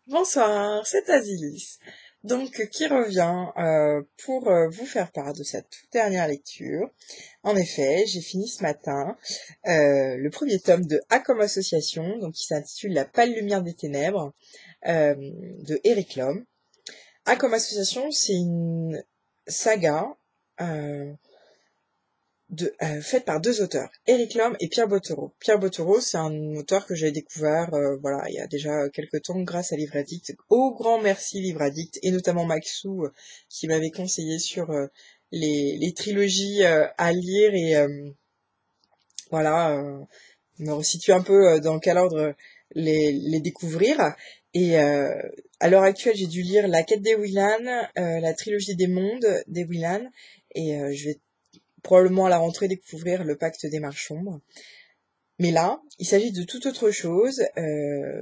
Bonsoir, c'est Azilis. Donc, qui revient pour vous faire part de sa toute dernière lecture. En effet, j'ai fini ce matin le premier tome de A comme association, donc qui s'intitule La pâle lumière des ténèbres, de Eric Lhomme. A comme association, c'est une saga euh, faite par deux auteurs, Eric Lhomme et Pierre Bottero. Pierre Bottero, c'est un auteur que j'ai découvert voilà, il y a déjà quelques temps grâce à Livre Addict. Au grand merci Livre Addict, et notamment Maxou qui m'avait conseillé sur les trilogies à lire et voilà, me resituer un peu dans quel ordre les découvrir. Et à l'heure actuelle, j'ai dû lire La Quête des Whelan, la trilogie des mondes des Whelan, et je vais probablement à la rentrée découvrir Le Pacte des Marchombres. Mais là, il s'agit de toute autre chose.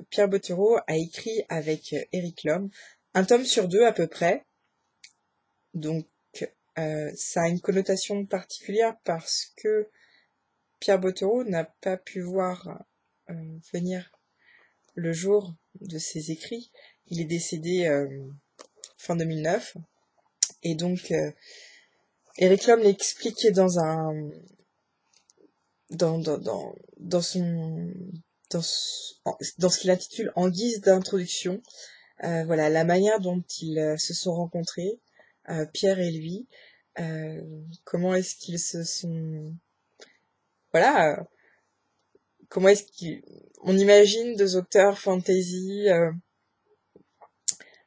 Pierre Bottero a écrit avec Eric Lhomme un tome sur deux à peu près. Donc ça a une connotation particulière parce que Pierre Bottero n'a pas pu voir venir le jour de ses écrits. Il est décédé fin 2009. Et donc Eric Lhomme l'expliquait dans son dans ce qu'il intitule En guise d'introduction, voilà la manière dont ils se sont rencontrés, Pierre et lui, comment est-ce qu'ils se sont voilà comment est-ce qu'on imagine deux auteurs fantasy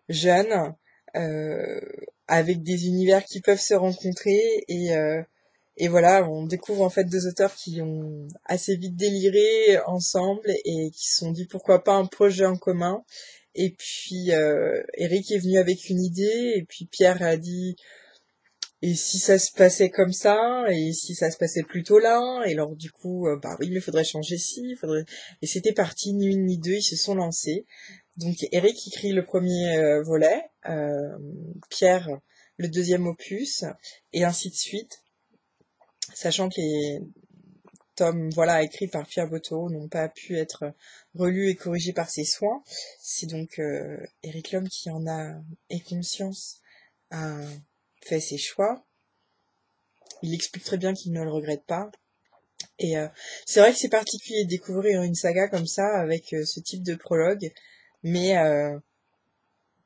jeunes euh, avec des univers qui peuvent se rencontrer et voilà, on découvre en fait deux auteurs qui ont assez vite déliré ensemble et qui se sont dit pourquoi pas un projet en commun. Et puis Eric est venu avec une idée et puis Pierre a dit et si ça se passait comme ça et si ça se passait plutôt là et alors du coup bah oui mais faudrait changer ci, faudrait et c'était parti ni une ni deux, ils se sont lancés. Donc Eric écrit le premier volet, Pierre le deuxième opus et ainsi de suite. Sachant que les tomes voilà, écrits par Pierre Bottero n'ont pas pu être relus et corrigés par ses soins, c'est donc Eric Lhomme qui en a et conscience a fait ses choix. Il explique très bien qu'il ne le regrette pas. Et c'est vrai que c'est particulier de découvrir une saga comme ça avec ce type de prologue, mais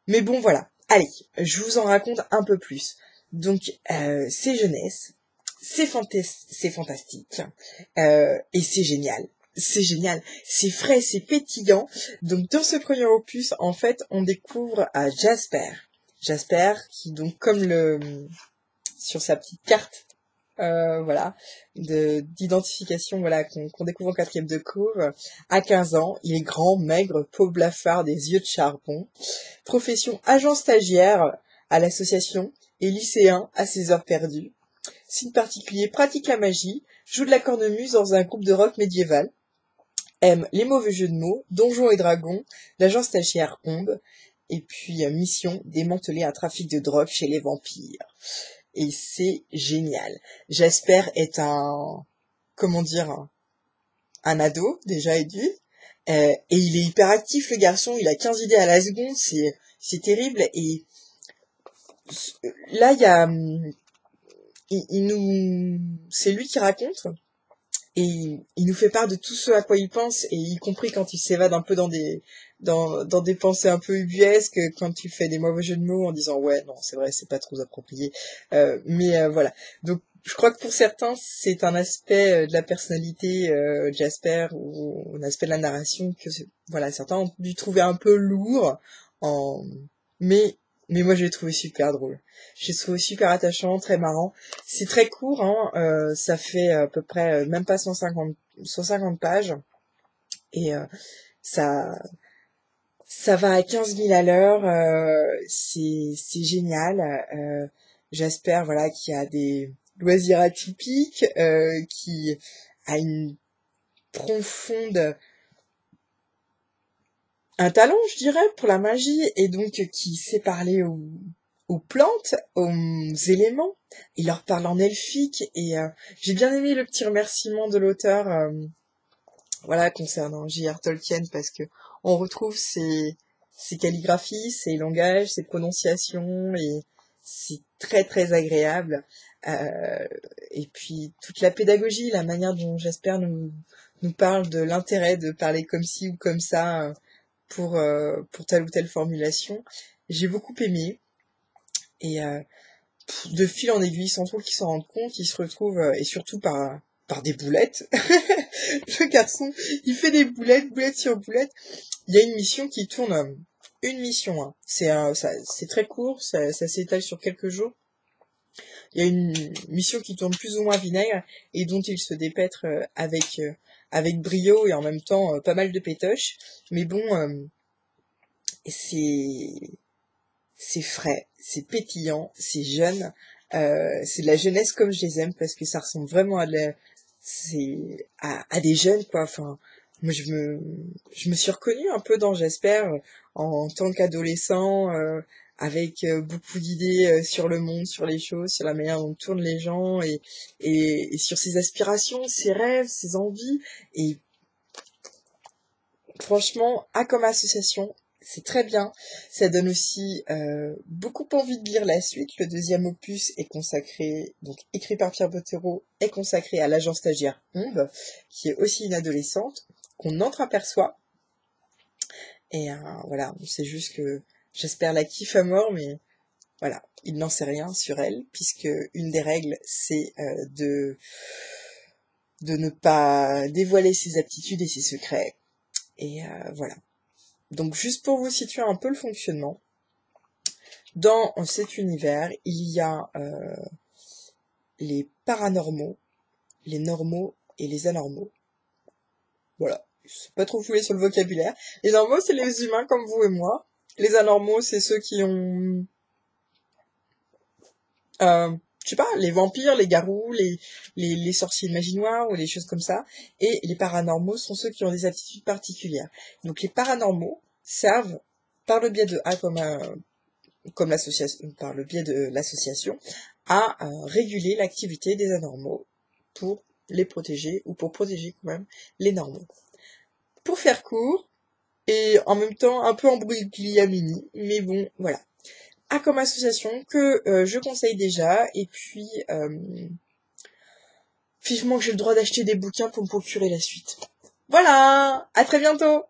mais bon voilà. Allez, je vous en raconte un peu plus. Donc c'est jeunesse, c'est fantastique, et c'est génial. C'est génial, c'est frais, c'est pétillant. Donc dans ce premier opus, en fait, on découvre à Jasper. Jasper qui donc comme le sur sa petite carte voilà, d'identification, voilà, qu'on découvre en quatrième de cours, à 15 ans, il est grand, maigre, peau blafarde, des yeux de charbon, profession agent stagiaire à l'association et lycéen à ses heures perdues. Signe particulier, pratique la magie, joue de la cornemuse dans un groupe de rock médiéval, aime les mauvais jeux de mots, donjons et dragons, l'agent stagiaire Ombe, et puis mission, démanteler un trafic de drogue chez les vampires. Et c'est génial. Jasper est comment dire, un ado, déjà adulte, et il est hyper actif, le garçon, il a 15 idées à la seconde, c'est terrible, et là, c'est lui qui raconte, et il nous fait part de tout ce à quoi il pense, et y compris quand il s'évade un peu dans des pensées un peu ubuesques, quand tu fais des mauvais jeux de mots en disant ouais non c'est vrai c'est pas trop approprié, mais voilà. Donc je crois que pour certains c'est un aspect de la personnalité Jasper ou un aspect de la narration que voilà certains ont dû trouver un peu lourd en mais mais moi je l'ai trouvé super drôle. J'ai trouvé super attachant, très marrant. C'est très court, hein, ça fait à peu près même pas 150 pages. Et ça, ça va à 15 000 à l'heure. C'est génial. J'espère voilà, qu'il y a des loisirs atypiques, qui a une profonde un talent, je dirais, pour la magie, et donc qui sait parler aux plantes, aux éléments. Il leur parle en elfique, et j'ai bien aimé le petit remerciement de l'auteur, voilà, concernant J.R. Tolkien, parce que on retrouve ses calligraphies, ses langages, ses prononciations, et c'est très très agréable. Euh, et puis toute la pédagogie, la manière dont Jasper nous parle de l'intérêt de parler comme ci ou comme ça pour telle ou telle formulation, j'ai beaucoup aimé. Et de fil en aiguille, sans trop qu'ils s'en rendent compte, ils se retrouvent, et surtout par des boulettes. Le garçon, il fait des boulettes, boulettes sur boulettes. Il y a une mission qui tourne, une mission, hein. C'est très court, ça s'étale sur quelques jours. Il y a une mission qui tourne plus ou moins vinaigre et dont il se dépêtre avec brio et en même temps pas mal de pétoches. Mais bon, c'est c'est frais, c'est pétillant, c'est jeune, c'est de la jeunesse comme je les aime parce que ça ressemble vraiment à des jeunes quoi. Enfin, moi je me suis reconnue un peu dans Jasper en tant qu'adolescent avec beaucoup d'idées sur le monde, sur les choses, sur la manière dont tournent les gens et sur ses aspirations, ses rêves, ses envies. Et franchement, A comme association, c'est très bien. Ça donne aussi beaucoup envie de lire la suite. Le deuxième opus est consacré, donc écrit par Pierre Bottero, est consacré à l'agent stagiaire Ombre, qui est aussi une adolescente, qu'on entreaperçoit. Et voilà, c'est juste que j'espère la kiffe à mort, mais voilà, il n'en sait rien sur elle, puisque une des règles, c'est de ne pas dévoiler ses aptitudes et ses secrets. Et voilà. Donc juste pour vous situer un peu le fonctionnement, dans cet univers, il y a les paranormaux, les normaux et les anormaux. Voilà, je sais pas trop fouiller sur le vocabulaire. Les normaux, c'est les humains comme vous et moi. Les anormaux, c'est ceux qui ont... je sais pas, les vampires, les garous, les sorciers de magie noire ou les choses comme ça. Et les paranormaux sont ceux qui ont des aptitudes particulières. Donc les paranormaux servent, par le biais de A comme l'association, par le biais de l'association, à réguler l'activité des anormaux pour les protéger ou pour protéger quand même les normaux. Pour faire court, et en même temps un peu embrouillamini, mais bon, voilà. A comme association que je conseille déjà, et puis vivement que j'ai le droit d'acheter des bouquins pour me procurer la suite. Voilà, à très bientôt.